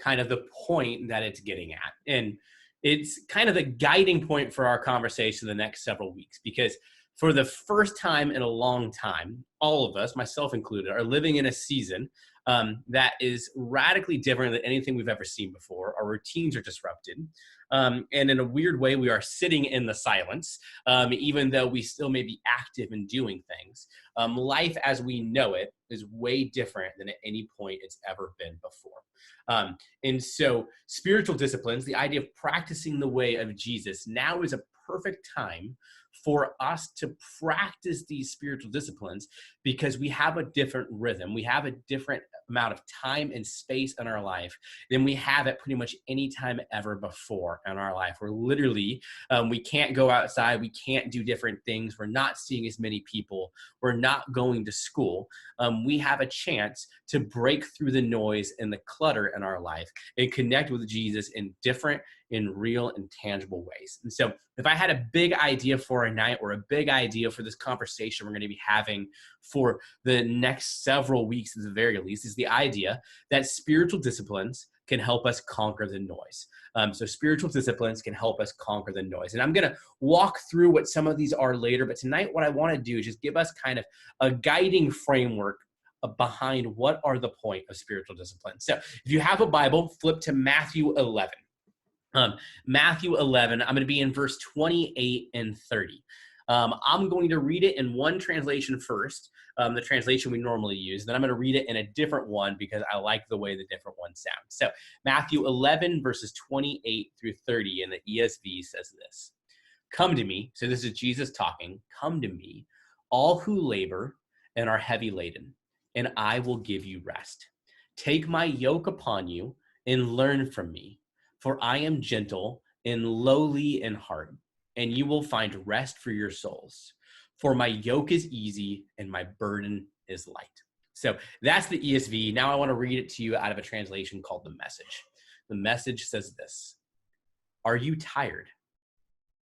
kind of the point that it's getting at. And it's kind of the guiding point for our conversation the next several weeks, because for the first time in a long time, all of us, myself included, are living in a season that is radically different than anything we've ever seen before. Our routines are disrupted. And in a weird way, we are sitting in the silence, even though we still may be active in doing things. Life as we know it is way different than at any point it's ever been before. And so spiritual disciplines, the idea of practicing the way of Jesus, now is a perfect time for us to practice these spiritual disciplines, because we have a different rhythm. We have a different amount of time and space in our life than we have at pretty much any time ever before in our life. We're literally, we can't go outside. We can't do different things. We're not seeing as many people. We're not going to school. We have a chance to break through the noise and the clutter in our life and connect with Jesus in different, in real and tangible ways. And so if I had a big idea for a night, or a big idea for this conversation we're going to be having for the next several weeks at the very least, is the idea that spiritual disciplines can help us conquer the noise. So spiritual disciplines can help us conquer the noise. And I'm going to walk through what some of these are later, but tonight what I want to do is just give us kind of a guiding framework behind what are the point of spiritual disciplines. So if you have a Bible, flip to Matthew 11. Matthew 11, I'm going to be in verse 28 and 30. I'm going to read it in one translation first, the translation we normally use. Then I'm going to read it in a different one because I like the way the different ones sound. So Matthew 11, verses 28 through 30 in the ESV says this: "Come to me," so this is Jesus talking, "come to me, all who labor and are heavy laden, and I will give you rest. Take my yoke upon you and learn from me, for I am gentle and lowly in heart, and you will find rest for your souls. For my yoke is easy and my burden is light." So that's the ESV. Now I want to read it to you out of a translation called The Message. The Message says this: "Are you tired,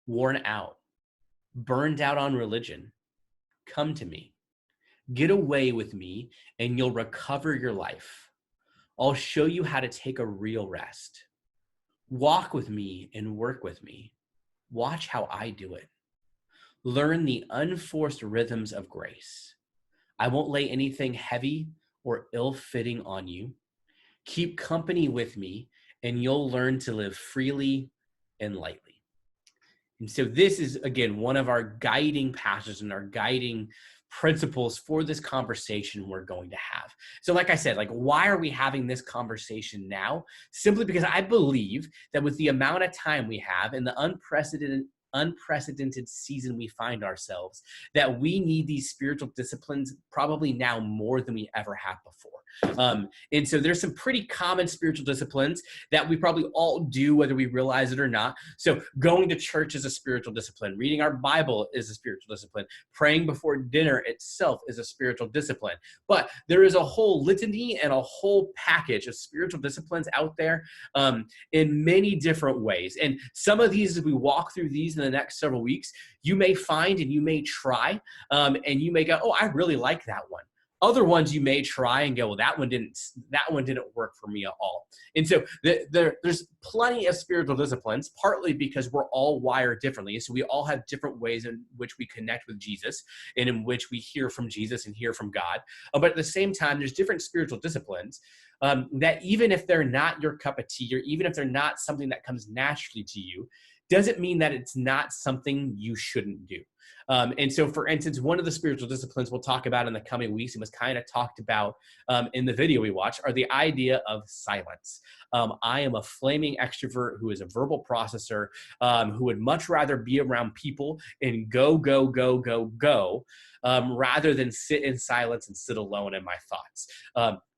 worn out, burned out on religion? Come to me. Get away with me and you'll recover your life. I'll show you how to take a real rest. Walk with me and work with me. Watch how I do it. Learn the unforced rhythms of grace. I won't lay anything heavy or ill-fitting on you. Keep company with me and you'll learn to live freely and lightly." And so this is, again, one of our guiding passages and our guiding principles for this conversation we're going to have. So like I said, like, why are we having this conversation now? Simply because I believe that with the amount of time we have and the unprecedented season we find ourselves, that we need these spiritual disciplines probably now more than we ever have before. And so there's some pretty common spiritual disciplines that we probably all do, whether we realize it or not. So going to church is a spiritual discipline. Reading our Bible is a spiritual discipline. Praying before dinner itself is a spiritual discipline. But there is a whole litany and a whole package of spiritual disciplines out there in many different ways. And some of these, as we walk through these in the next several weeks, you may find and you may try and you may go, "Oh, I really like that one." Other ones you may try and go, "Well, that one didn't work for me at all." And so there's plenty of spiritual disciplines, partly because we're all wired differently. So we all have different ways in which we connect with Jesus and in which we hear from Jesus and hear from God. But at the same time, there's different spiritual disciplines that even if they're not your cup of tea, or even if they're not something that comes naturally to you, doesn't mean that it's not something you shouldn't do. And so, for instance, one of the spiritual disciplines we'll talk about in the coming weeks and was kind of talked about in the video we watched are the idea of silence. I am a flaming extrovert who is a verbal processor, who would much rather be around people and go, rather than sit in silence and sit alone in my thoughts.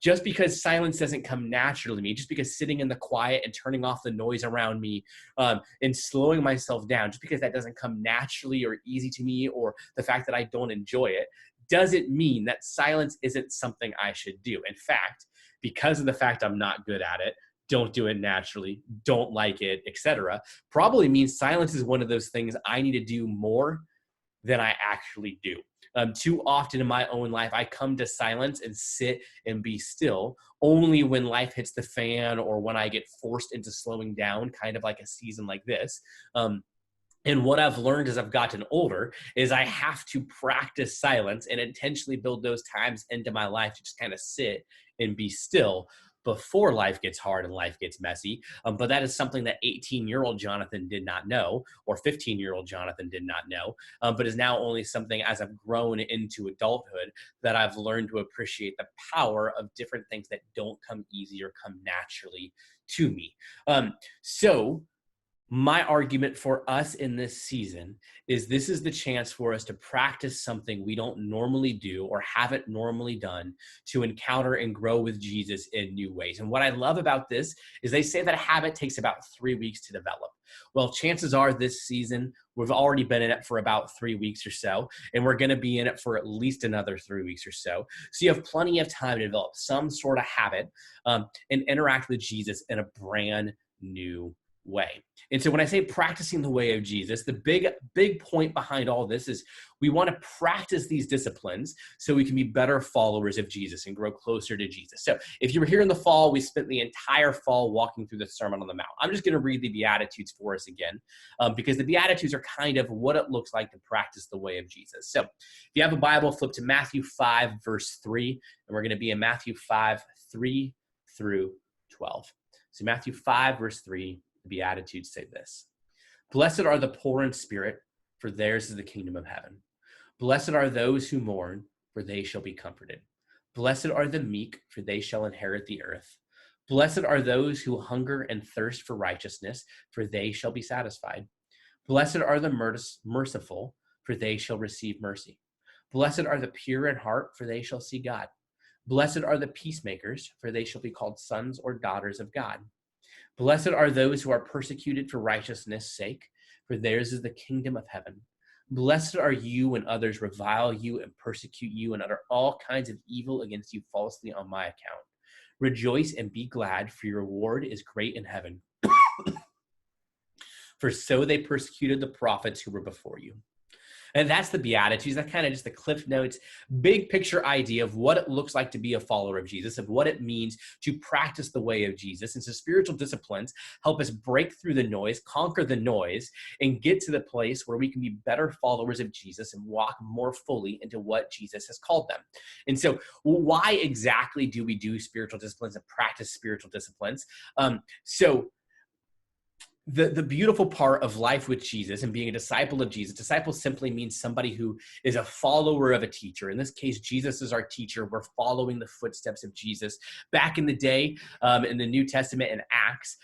Just because silence doesn't come naturally to me, just because sitting in the quiet and turning off the noise around me and slowing myself down, just because that doesn't come naturally or easy to me, or the fact that I don't enjoy it, doesn't mean that silence isn't something I should do. In fact, because of the fact I'm not good at it, don't do it naturally, don't like it, etc., probably means silence is one of those things I need to do more than I actually do. Too often in my own life, I come to silence and sit and be still only when life hits the fan or when I get forced into slowing down, kind of like a season like this. And what I've learned as I've gotten older is I have to practice silence and intentionally build those times into my life to just kind of sit and be still before life gets hard and life gets messy. But that is something that 18-year-old Jonathan did not know, or 15-year-old Jonathan did not know, but is now only something as I've grown into adulthood that I've learned to appreciate the power of different things that don't come easy or come naturally to me. So my argument for us in this season is this is the chance for us to practice something we don't normally do or haven't normally done to encounter and grow with Jesus in new ways. And what I love about this is they say that a habit takes about 3 weeks to develop. Well, chances are this season, we've already been in it for about 3 weeks or so, and we're going to be in it for at least another 3 weeks or so. So you have plenty of time to develop some sort of habit and interact with Jesus in a brand new way. And so when I say practicing the way of Jesus, the big point behind all this is we want to practice these disciplines so we can be better followers of Jesus and grow closer to Jesus. So if you were here in the fall, we spent the entire fall walking through the Sermon on the Mount. I'm just going to read the Beatitudes for us again because the Beatitudes are kind of what it looks like to practice the way of Jesus. So if you have a Bible, flip to Matthew 5, verse 3, and we're going to be in Matthew 5, 3 through 12. So Matthew 5, verse 3, the Beatitudes say this: Blessed are the poor in spirit, for theirs is the kingdom of heaven. Blessed are those who mourn, for they shall be comforted. Blessed are the meek, for they shall inherit the earth. Blessed are those who hunger and thirst for righteousness, for they shall be satisfied. Blessed are the merciful, for they shall receive mercy. Blessed are the pure in heart, for they shall see God. Blessed are the peacemakers, for they shall be called sons or daughters of God. Blessed are those who are persecuted for righteousness' sake, for theirs is the kingdom of heaven. Blessed are you when others revile you and persecute you and utter all kinds of evil against you falsely on my account. Rejoice and be glad, for your reward is great in heaven. For so they persecuted the prophets who were before you. And that's the Beatitudes. That's kind of just the Cliff Notes, big picture idea of what it looks like to be a follower of Jesus, of what it means to practice the way of Jesus. And so spiritual disciplines help us break through the noise, conquer the noise, and get to the place where we can be better followers of Jesus and walk more fully into what Jesus has called them. And so why exactly do we do spiritual disciplines and practice spiritual disciplines? The beautiful part of life with Jesus and being a disciple of Jesus, disciple simply means somebody who is a follower of a teacher. In this case, Jesus is our teacher. We're following the footsteps of Jesus. Back in the day, in the New Testament and Acts,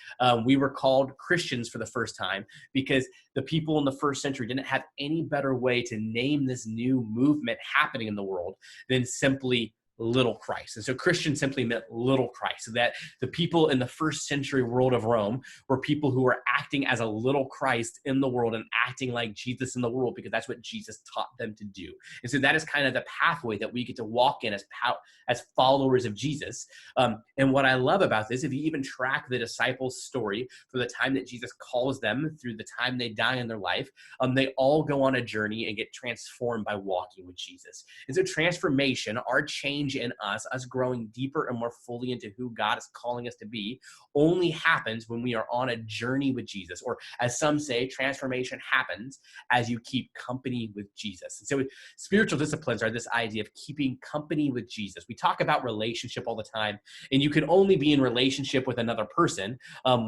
we were called Christians for the first time because the people in the first century didn't have any better way to name this new movement happening in the world than simply little Christ. And so Christian simply meant little Christ. So that the people in the first century world of Rome were people who were acting as a little Christ in the world and acting like Jesus in the world because that's what Jesus taught them to do. And so that is kind of the pathway that we get to walk in as followers of Jesus. And what I love about this, if you even track the disciples' story from the time that Jesus calls them through the time they die in their life, they all go on a journey and get transformed by walking with Jesus. And so transformation, our change in us growing deeper and more fully into who God is calling us to be, only happens when we are on a journey with Jesus. Or as some say, transformation happens as you keep company with Jesus. And so spiritual disciplines are this idea of keeping company with Jesus. We talk about relationship all the time, and you can only be in relationship with another person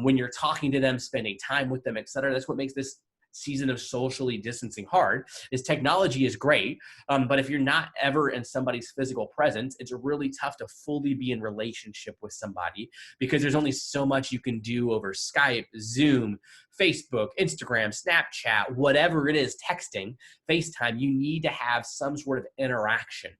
when you're talking to them, spending time with them, etc. That's what makes this season of socially distancing hard. Is technology is great, but if you're not ever in somebody's physical presence, it's really tough to fully be in relationship with somebody because there's only so much you can do over Skype, Zoom, Facebook, Instagram, Snapchat, whatever it is, texting, FaceTime. You need to have some sort of interaction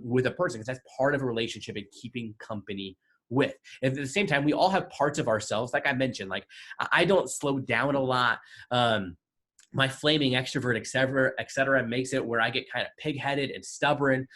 with a person because that's part of a relationship and keeping company with. And at the same time, we all have parts of ourselves, like I mentioned, like I don't slow down a lot. My flaming extrovert, et cetera, makes it where I get kind of pig-headed and stubborn.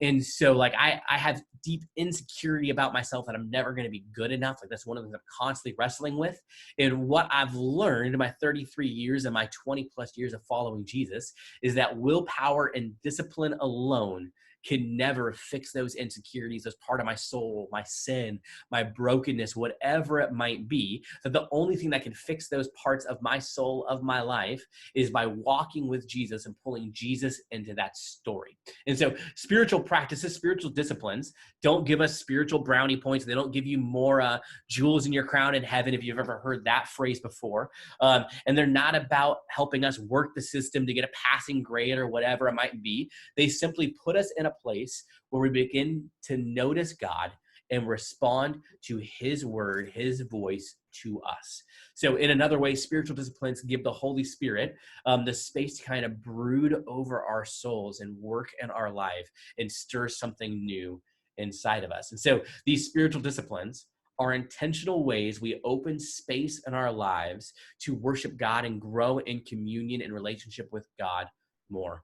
And so like I have deep insecurity about myself that I'm never going to be good enough. Like that's one of the things I'm constantly wrestling with. And what I've learned in my 33 years and my 20 plus years of following Jesus is that willpower and discipline alone can never fix those insecurities as part of my soul, my sin, my brokenness, whatever it might be. That the only thing that can fix those parts of my soul, of my life, is by walking with Jesus and pulling Jesus into that story. And so spiritual practices, spiritual disciplines don't give us spiritual brownie points. They don't give you more jewels in your crown in heaven, if you've ever heard that phrase before. And they're not about helping us work the system to get a passing grade or whatever it might be. They simply put us in a place where we begin to notice God and respond to his word, his voice to us. So in another way, spiritual disciplines give the Holy Spirit the space to kind of brood over our souls and work in our life and stir something new inside of us. And so these spiritual disciplines are intentional ways we open space in our lives to worship God and grow in communion and relationship with God more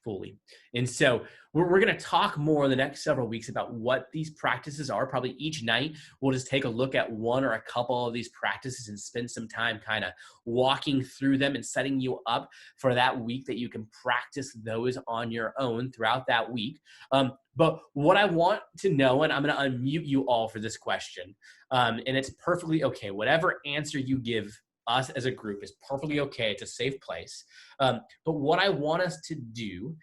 fully. And so we're going to talk more in the next several weeks about what these practices are. Probably each night we'll just take a look at one or a couple of these practices and spend some time kind of walking through them and setting you up for that week that you can practice those on your own throughout that week. But what I want to know, and I'm going to unmute you all for this question, and it's perfectly okay. Whatever answer you give us as a group is perfectly okay. It's a safe place. But what I want us to do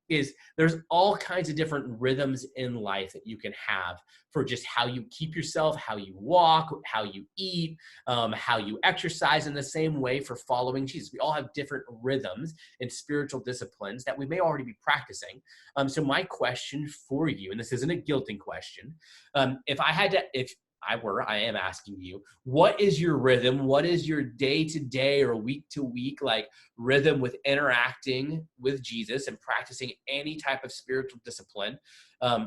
is there's all kinds of different rhythms in life that you can have for just how you keep yourself, how you walk, how you eat, how you exercise, in the same way for following Jesus. We all have different rhythms and spiritual disciplines that we may already be practicing. So my question for you, and this isn't a guilting question, I am asking you, what is your rhythm? What is your day-to-day or week-to-week like rhythm with interacting with Jesus and practicing any type of spiritual discipline?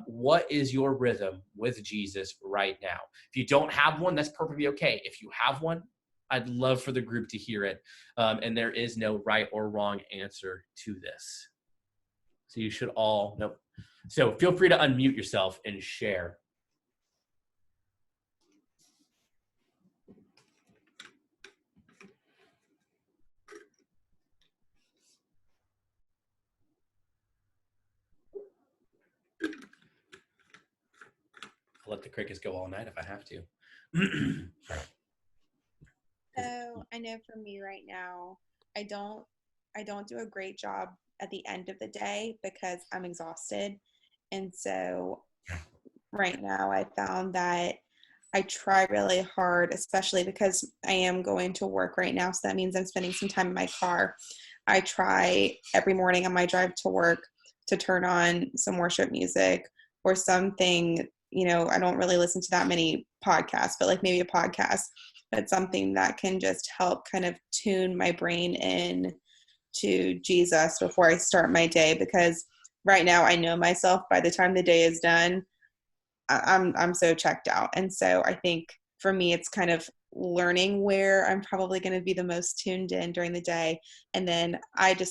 What is your rhythm with Jesus right now? If you don't have one, that's perfectly okay. If you have one, I'd love for the group to hear it. And there is no right or wrong answer to this. So you should all know. So feel free to unmute yourself and share. I'll let the crickets go all night if I have to. So I know for me right now, I don't do a great job at the end of the day because I'm exhausted. And so right now I found that I try really hard, especially because I am going to work right now. So that means I'm spending some time in my car. I try every morning on my drive to work to turn on some worship music or something. You know, I don't really listen to that many podcasts, but like maybe a podcast, but something that can just help kind of tune my brain in to Jesus before I start my day. Because right now I know myself, by the time the day is done, I'm so checked out. And so I think for me, it's kind of learning where I'm probably going to be the most tuned in during the day. And then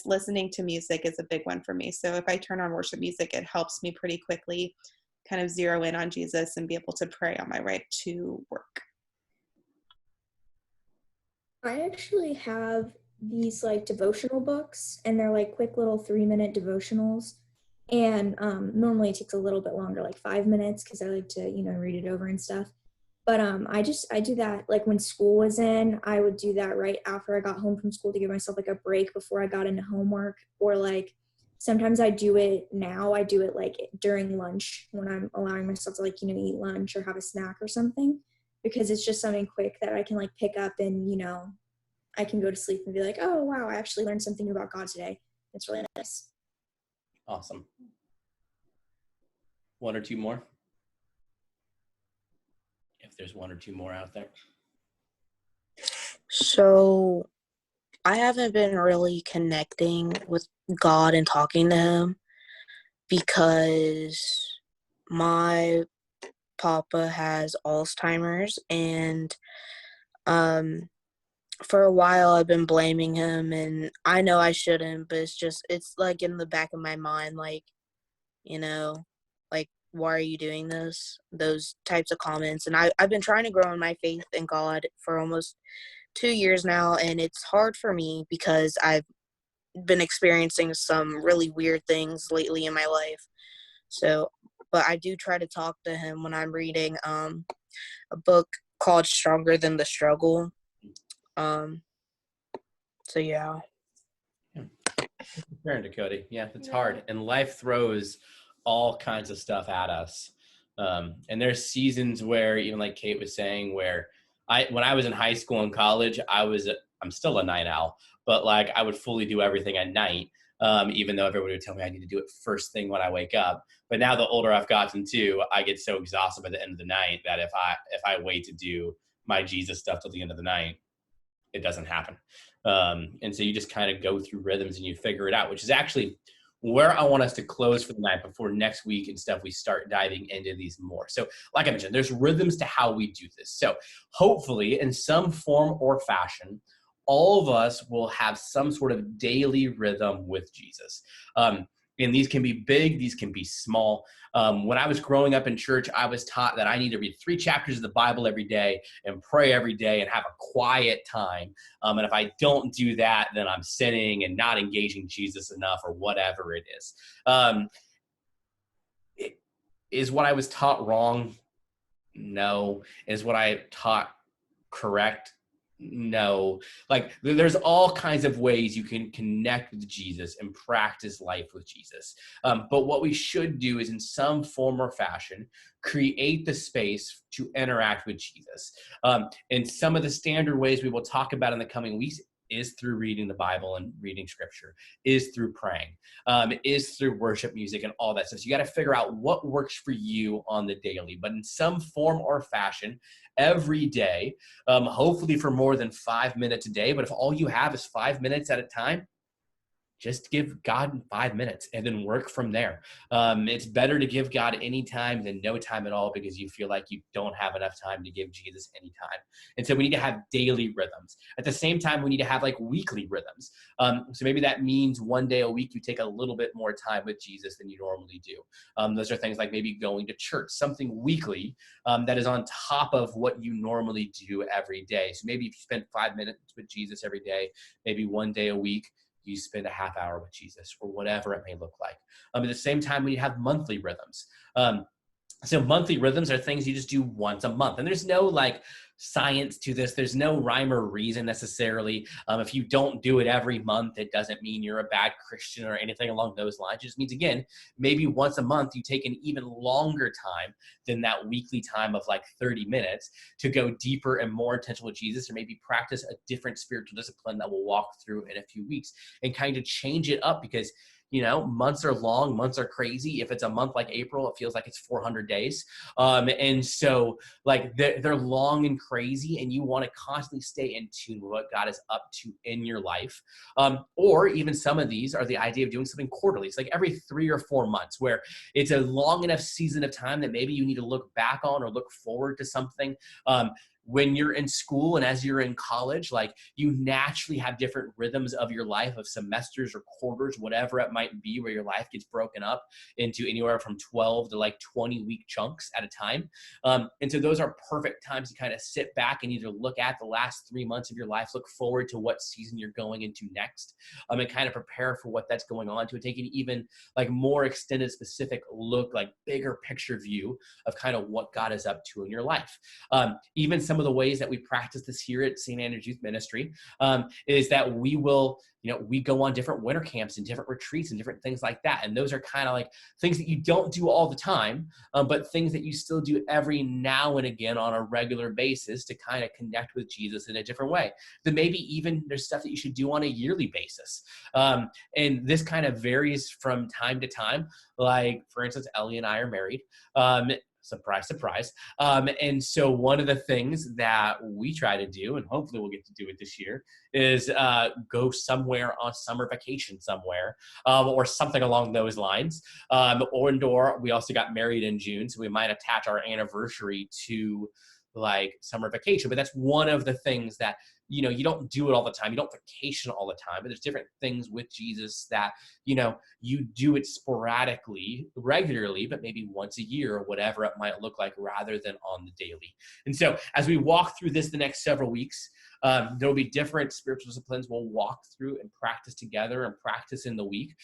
listening to music is a big one for me. So if I turn on worship music, it helps me pretty quickly kind of zero in on Jesus and be able to pray on my way to work. I actually have these like devotional books, and they're like quick little 3-minute devotionals. And normally it takes a little bit longer, like 5 minutes, because I like to, read it over and stuff. But I do that like when school was in. I would do that right after I got home from school to give myself like a break before I got into homework. Or like sometimes I do it now. I do it like during lunch when I'm allowing myself to like, eat lunch or have a snack or something, because it's just something quick that I can like pick up and, I can go to sleep and be like, oh, wow, I actually learned something about God today. It's really nice. Awesome. One or two more? If there's one or two more out there. So I haven't been really connecting with God and talking to him because my papa has Alzheimer's, and for a while I've been blaming him, and I know I shouldn't, but it's like in the back of my mind, like, why are you doing this? Those types of comments. And I've been trying to grow in my faith in God for almost 2 years now, and it's hard for me because I've been experiencing some really weird things lately in my life. So, but I do try to talk to him when I'm reading a book called Stronger Than the Struggle. So yeah. Fair, Dakota. Yeah, it's hard. And life throws all kinds of stuff at us. And there's seasons where, even like Kate was saying, where when I was in high school and college, I'm still a night owl, but like I would fully do everything at night. Even though everybody would tell me I need to do it first thing when I wake up. But now the older I've gotten too, I get so exhausted by the end of the night that if I wait to do my Jesus stuff till the end of the night, it doesn't happen. And so you just kind of go through rhythms and you figure it out, which is actually where I want us to close for the night before next week and stuff, we start diving into these more. So like I mentioned, there's rhythms to how we do this. So hopefully in some form or fashion, all of us will have some sort of daily rhythm with Jesus. And these can be big, these can be small. When I was growing up in church, I was taught that I need to read 3 chapters of the Bible every day and pray every day and have a quiet time. And if I don't do that, then I'm sinning and not engaging Jesus enough or whatever it is. Is what I was taught wrong? No. Is what I taught correct? No. Like there's all kinds of ways you can connect with Jesus and practice life with Jesus. But what we should do is in some form or fashion, create the space to interact with Jesus. And some of the standard ways we will talk about in the coming weeks is through reading the Bible and reading scripture, is through praying, is through worship music and all that stuff. So you got to figure out what works for you on the daily, but in some form or fashion, every day, hopefully for more than 5 minutes a day. But if all you have is 5 minutes at a time, just give God 5 minutes and then work from there. It's better to give God any time than no time at all because you feel like you don't have enough time to give Jesus any time. And so we need to have daily rhythms. At the same time, we need to have like weekly rhythms. So maybe that means one day a week you take a little bit more time with Jesus than you normally do. Those are things like maybe going to church, something weekly that is on top of what you normally do every day. So maybe if you spend 5 minutes with Jesus every day, maybe one day a week, you spend a half hour with Jesus or whatever it may look like. At the same time, we have monthly rhythms. So monthly rhythms are things you just do once a month. And there's no like science to this. There's no rhyme or reason necessarily. If you don't do it every month, it doesn't mean you're a bad Christian or anything along those lines. It just means, again, maybe once a month you take an even longer time than that weekly time of like 30 minutes to go deeper and more intentional with Jesus, or maybe practice a different spiritual discipline that we'll walk through in a few weeks and kind of change it up because months are long, months are crazy. If it's a month like April, it feels like it's 400 days. And so like they're long and crazy and you want to constantly stay in tune with what God is up to in your life. Or even some of these are the idea of doing something quarterly. It's like every 3 or 4 months where it's a long enough season of time that maybe you need to look back on or look forward to something. When you're in school and as you're in college, like you naturally have different rhythms of your life of semesters or quarters, whatever it might be, where your life gets broken up into anywhere from 12 to like 20 week chunks at a time. And so those are perfect times to kind of sit back and either look at the last 3 months of your life, look forward to what season you're going into next, and kind of prepare for what that's going on to, take an even like more extended, specific look, like bigger picture view of kind of what God is up to in your life. Even some of the ways that we practice this here at St. Andrew's Youth Ministry is that we will, we go on different winter camps and different retreats and different things like that. And those are kind of like things that you don't do all the time, but things that you still do every now and again on a regular basis to kind of connect with Jesus in a different way. Then maybe even there's stuff that you should do on a yearly basis. And this kind of varies from time to time. Like, for instance, Ellie and I are married. Surprise, surprise. And so one of the things that we try to do, and hopefully we'll get to do it this year, is go somewhere on summer vacation somewhere, or something along those lines. Or we also got married in June, so we might attach our anniversary to like summer vacation. But that's one of the things that you don't do it all the time. You don't vacation all the time, but there's different things with Jesus that, you do it sporadically, regularly, but maybe once a year or whatever it might look like, rather than on the daily. And so as we walk through this the next several weeks, there will be different spiritual disciplines we'll walk through and practice together and practice in the week,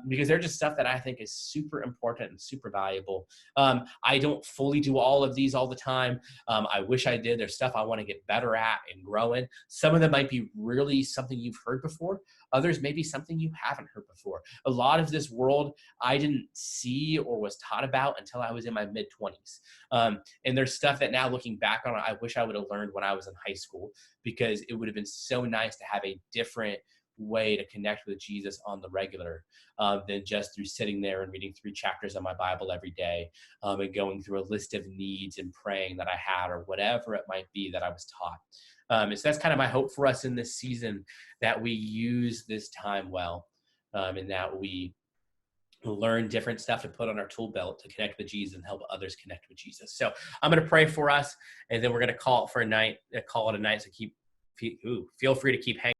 because they're just stuff that I think is super important and super valuable. I don't fully do all of these all the time. I wish I did. There's stuff I want to get better at and grow in. Some of them might be really something you've heard before. Others may be something you haven't heard before. A lot of this world I didn't see or was taught about until I was in my mid-20s. And there's stuff that now, looking back on it, I wish I would have learned when I was in high school, because it would have been so nice to have a different way to connect with Jesus on the regular, than just through sitting there and reading 3 chapters of my Bible every day, and going through a list of needs and praying that I had, or whatever it might be that I was taught. And so that's kind of my hope for us in this season, that we use this time well, and that we learn different stuff to put on our tool belt to connect with Jesus and help others connect with Jesus. So I'm going to pray for us, and then we're going to call it a night. So feel free to keep hanging.